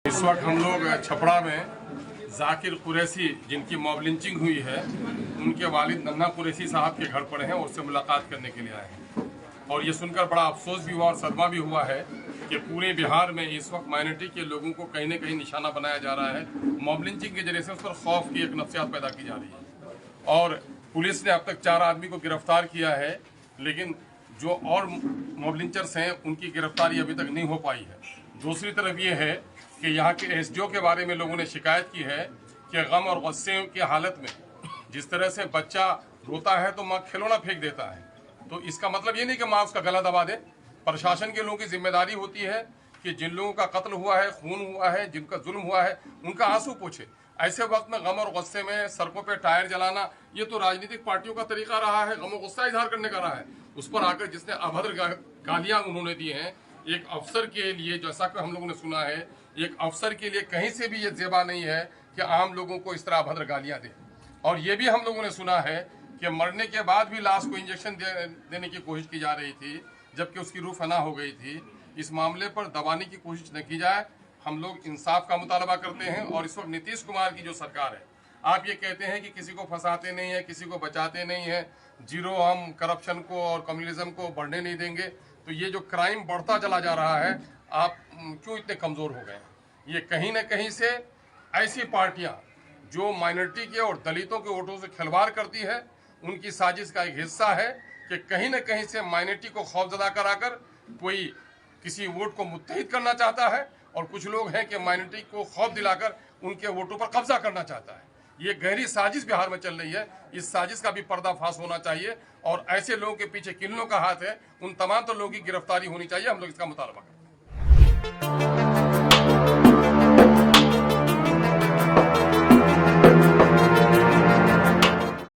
इस वक्त हम लोग छपरा में जाकिर कुरैशी जिनकी मॉब लिंचिंग हुई है उनके वालिद नन्ना कुरैशी साहब के घर पर हैं और उससे मुलाकात करने के लिए आए हैं। और ये सुनकर बड़ा अफसोस भी हुआ और सदमा भी हुआ है कि पूरे बिहार में इस वक्त माइनॉरिटी के लोगों को कहीं न कहीं निशाना बनाया जा रहा है। मॉब लिंचिंग के जरिए से उस पर खौफ की एक नफ्सियात पैदा की जा रही है और पुलिस ने अब तक 4 आदमी को गिरफ्तार किया है, लेकिन जो और मॉब लिंचर्स हैं उनकी गिरफ्तारी अभी तक नहीं हो पाई है। दूसरी तरफ ये है कि यहाँ के एसडीओ के बारे में लोगों ने शिकायत की है कि गम और गुस्से की हालत में जिस तरह से बच्चा रोता है तो माँ खिलौना फेंक देता है, तो इसका मतलब ये नहीं कि माँ उसका गला दबा दे। प्रशासन के लोगों की जिम्मेदारी होती है कि जिन लोगों का कत्ल हुआ है, खून हुआ है, जिनका जुल्म हुआ है, उनका आंसू पोंछे। ऐसे वक्त में गम और गुस्से में सड़कों पे टायर जलाना, ये तो राजनीतिक पार्टियों का तरीका रहा है, गम और गुस्सा इजहार करने का रहा है। उस पर आकर जिसने अभद्र गालियां उन्होंने दी हैं, एक अफसर के लिए, जैसा कि हम लोगों ने सुना है, एक अफसर के लिए कहीं से भी ये जेबा नहीं है कि आम लोगों को इस तरह अभद्र गालियां दे। और ये भी हम लोगों ने सुना है कि मरने के बाद भी लाश को इंजेक्शन देने की कोशिश की जा रही थी, जबकि उसकी रूह फना हो गई थी। इस मामले पर दबाने की कोशिश न की जाए। हम लोग इंसाफ का मुतालबा करते हैं और इस वक्त नीतीश कुमार की जो सरकार है, आप ये कहते हैं कि किसी को फंसाते नहीं है, किसी को बचाते नहीं है, जीरो हम करप्शन को और कम्युनिज्म को बढ़ने नहीं देंगे, तो ये जो क्राइम बढ़ता चला जा रहा है, आप क्यों इतने कमज़ोर हो गए हैं? ये कहीं ना कहीं से ऐसी पार्टियां जो माइनॉरिटी के और दलितों के वोटों से खिलवाड़ करती है, उनकी साजिश का एक हिस्सा है कि कहीं ना कहीं से माइनॉरिटी को खौफजदा कराकर कोई किसी वोट को मुत्तहिद करना चाहता है और कुछ लोग हैं कि माइनॉरिटी को खौफ दिलाकर उनके वोटों पर कब्जा करना चाहता है। ये गहरी साजिश बिहार में चल रही है। इस साजिश का भी पर्दाफाश होना चाहिए और ऐसे लोगों के पीछे किन लोगों का हाथ है, उन तमाम तो लोगों की गिरफ्तारी होनी चाहिए। हम लोग इसका मुतालबा करते हैं।